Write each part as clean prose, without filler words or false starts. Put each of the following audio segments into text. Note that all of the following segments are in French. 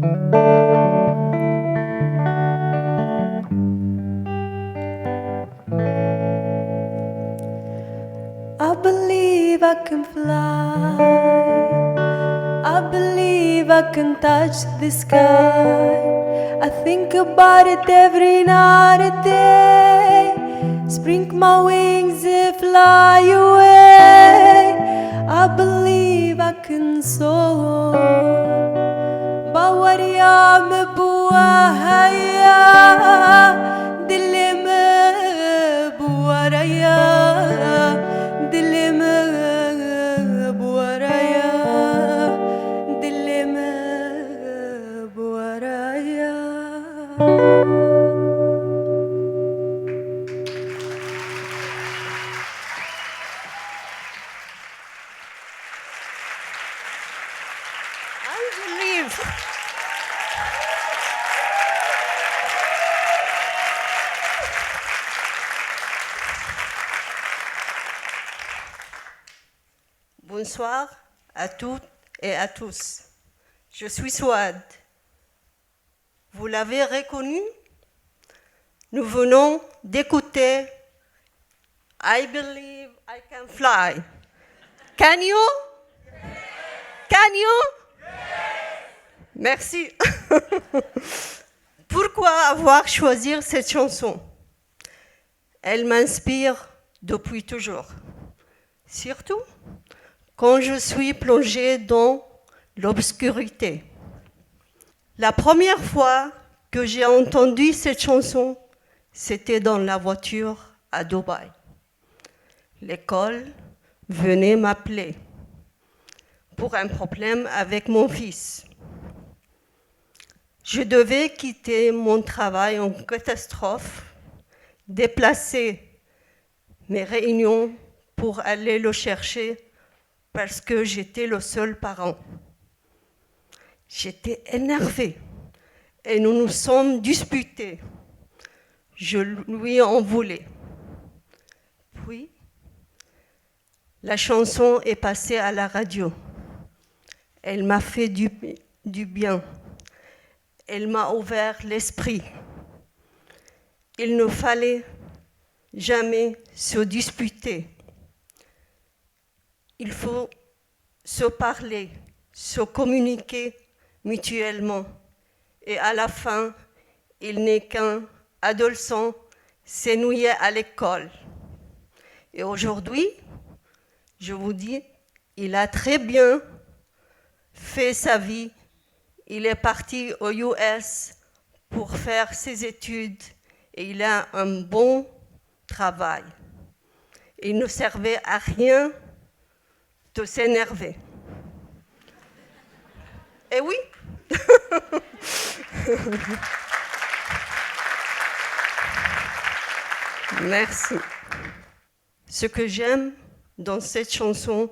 I believe I can fly. I believe I can touch the sky. I think about it every night and day. Spread my wings and fly away. I believe I can soar. Bawaria me buahaya, dile me buaraya, dile me buaraya, dile me buaraya. I believe. Bonsoir à toutes et à tous. Je suis Souad. Vous l'avez reconnu? Nous venons d'écouter I Believe I Can Fly. Can you? Can you? Merci. Pourquoi avoir choisi cette chanson? Elle m'inspire depuis toujours. Surtout quand je suis plongée dans l'obscurité. La première fois que j'ai entendu cette chanson, c'était dans la voiture à Dubaï. L'école venait m'appeler pour un problème avec mon fils. Je devais quitter mon travail en catastrophe, déplacer mes réunions pour aller le chercher parce que j'étais le seul parent. J'étais énervée et nous nous sommes disputés. Je lui en voulais. Puis, la chanson est passée à la radio. Elle m'a fait du bien. Elle m'a ouvert l'esprit. Il ne fallait jamais se disputer. Il faut se parler, se communiquer mutuellement. Et à la fin, il n'est qu'un adolescent s'ennuyé à l'école. Et aujourd'hui, je vous dis, il a très bien fait sa vie. Il est parti aux US pour faire ses études et il a un bon travail. Il ne servait à rien de s'énerver. Eh oui. Merci. Ce que j'aime dans cette chanson,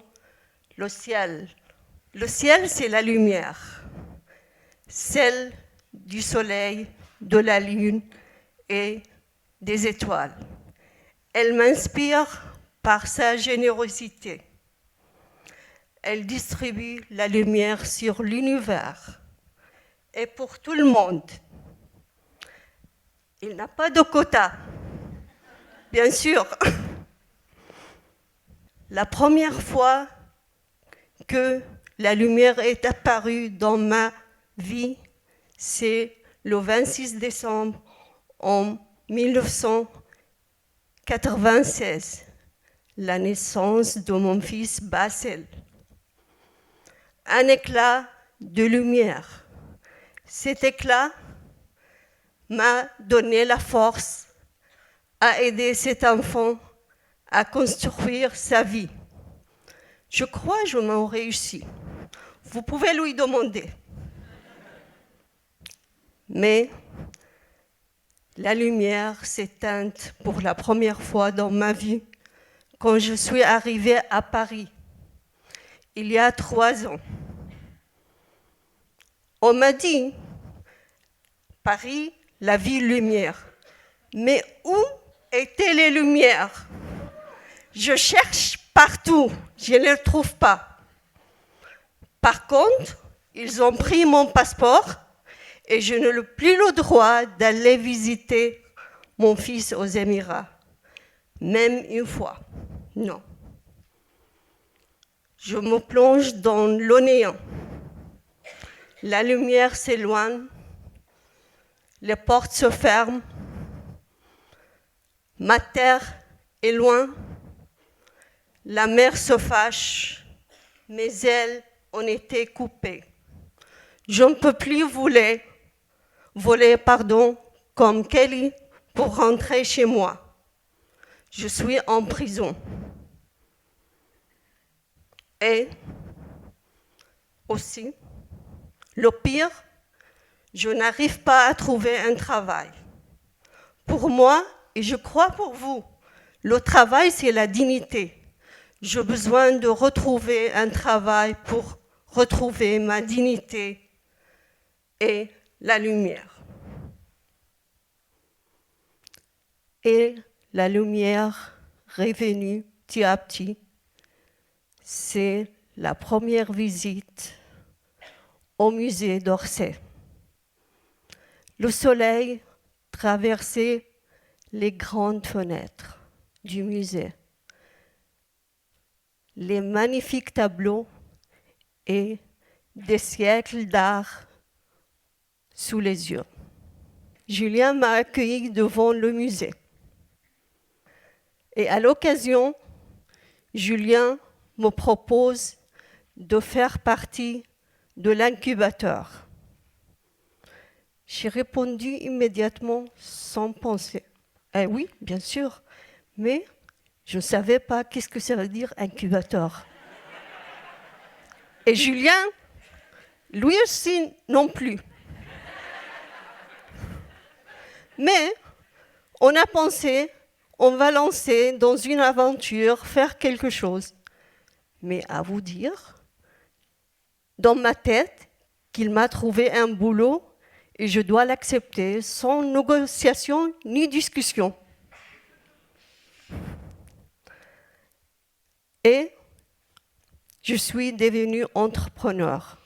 le ciel. Le ciel, c'est la lumière, celle du soleil, de la lune et des étoiles. Elle m'inspire par sa générosité. Elle distribue la lumière sur l'univers et pour tout le monde. Il n'a pas de quota, bien sûr. La première fois que la lumière est apparue dans ma vie, c'est le 26 décembre en 1996, la naissance de mon fils Bassel. Un éclat de lumière. Cet éclat m'a donné la force à aider cet enfant à construire sa vie. Je crois que je m'en réussi. Vous pouvez lui demander. Mais la lumière s'éteint pour la première fois dans ma vie quand je suis arrivée à Paris, il y a 3 ans. On m'a dit, Paris, la ville lumière. Mais où étaient les lumières? Je cherche partout, je ne les trouve pas. Par contre, ils ont pris mon passeport et je n'ai plus le droit d'aller visiter mon fils aux Émirats. Même une fois, non. Je me plonge dans le néant. La lumière s'éloigne, les portes se ferment, ma terre est loin, la mer se fâche, mes ailes ont été coupées. Je ne peux plus voler comme Kelly pour rentrer chez moi. Je suis en prison. Et aussi, le pire, je n'arrive pas à trouver un travail. Pour moi, et je crois pour vous, le travail, c'est la dignité. J'ai besoin de retrouver un travail pour retrouver ma dignité et la lumière. Et la lumière revenue petit à petit, c'est la première visite au musée d'Orsay. Le soleil traversait les grandes fenêtres du musée, les magnifiques tableaux et des siècles d'art sous les yeux. Julien m'a accueilli devant le musée. Et à l'occasion, Julien me propose de faire partie de l'incubateur. J'ai répondu immédiatement sans penser. Eh oui, bien sûr, mais je ne savais pas qu'est-ce que ça veut dire incubateur. Et Julien, lui aussi non plus. Mais on a pensé, on va lancer dans une aventure, faire quelque chose. Mais à vous dire, dans ma tête, qu'il m'a trouvé un boulot et je dois l'accepter sans négociation ni discussion. Et je suis devenue entrepreneur.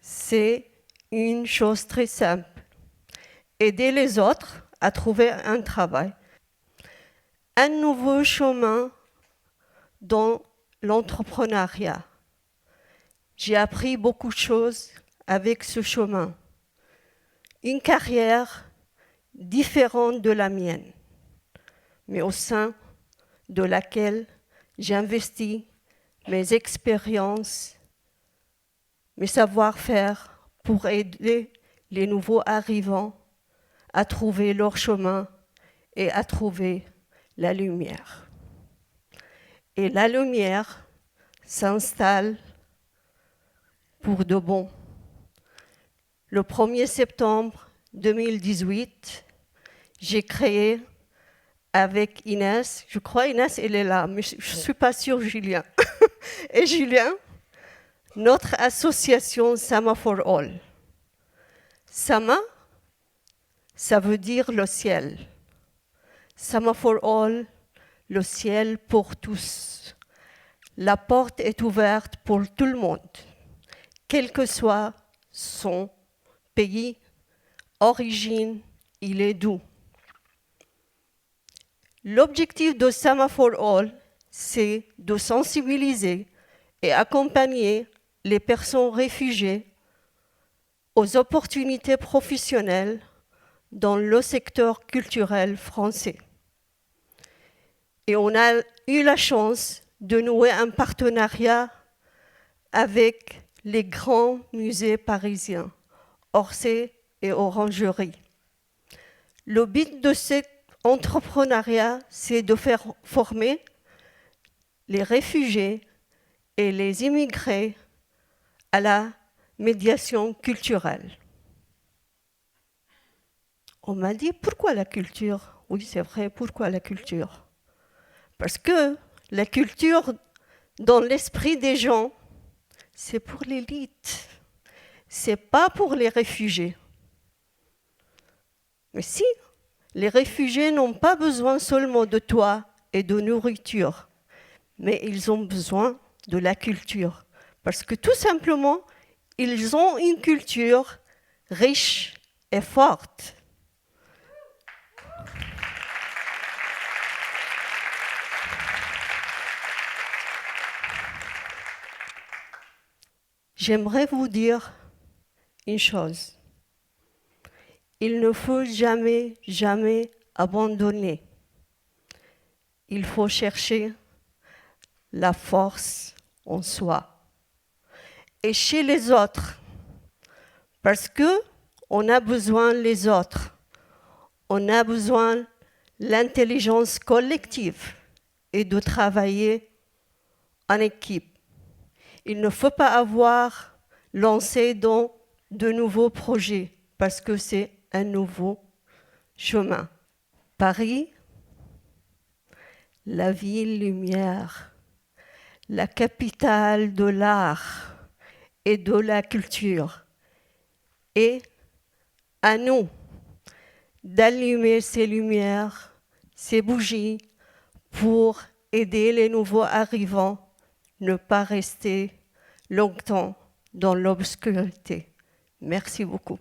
C'est une chose très simple. Aider les autres à trouver un travail. Un nouveau chemin dans l'entrepreneuriat. J'ai appris beaucoup de choses avec ce chemin. Une carrière différente de la mienne, mais au sein de laquelle j'ai investi mes expériences, mes savoir-faire pour aider les nouveaux arrivants à trouver leur chemin et à trouver la lumière. Et la lumière s'installe pour de bon. Le 1er septembre 2018, j'ai créé avec Inès, je crois Inès, elle est là, mais je ne suis pas sûre, Julien, et Julien, notre association Sama for All. Sama, ça veut dire le ciel. Sama for All, le ciel pour tous. La porte est ouverte pour tout le monde, quel que soit son pays, origine, il est d'où. L'objectif de Sama for All, c'est de sensibiliser et accompagner les personnes réfugiées aux opportunités professionnelles dans le secteur culturel français. Et on a eu la chance de nouer un partenariat avec les grands musées parisiens, Orsay et Orangerie. Le but de cet entrepreneuriat, c'est de faire former les réfugiés et les immigrés à la médiation culturelle. On m'a dit, pourquoi la culture? Oui, c'est vrai, pourquoi la culture? Parce que la culture, dans l'esprit des gens, c'est pour l'élite, c'est pas pour les réfugiés. Mais si, les réfugiés n'ont pas besoin seulement de toit et de nourriture, mais ils ont besoin de la culture. Parce que tout simplement, ils ont une culture riche et forte. J'aimerais vous dire une chose. Il ne faut jamais, jamais abandonner. Il faut chercher la force en soi et chez les autres, parce que on a besoin des autres. On a besoin de l'intelligence collective et de travailler en équipe. Il ne faut pas avoir lancé dans de nouveaux projets parce que c'est un nouveau chemin. Paris, la ville lumière, la capitale de l'art et de la culture. Et à nous d'allumer ces lumières, ces bougies pour aider les nouveaux arrivants ne pas rester longtemps dans l'obscurité. Merci beaucoup.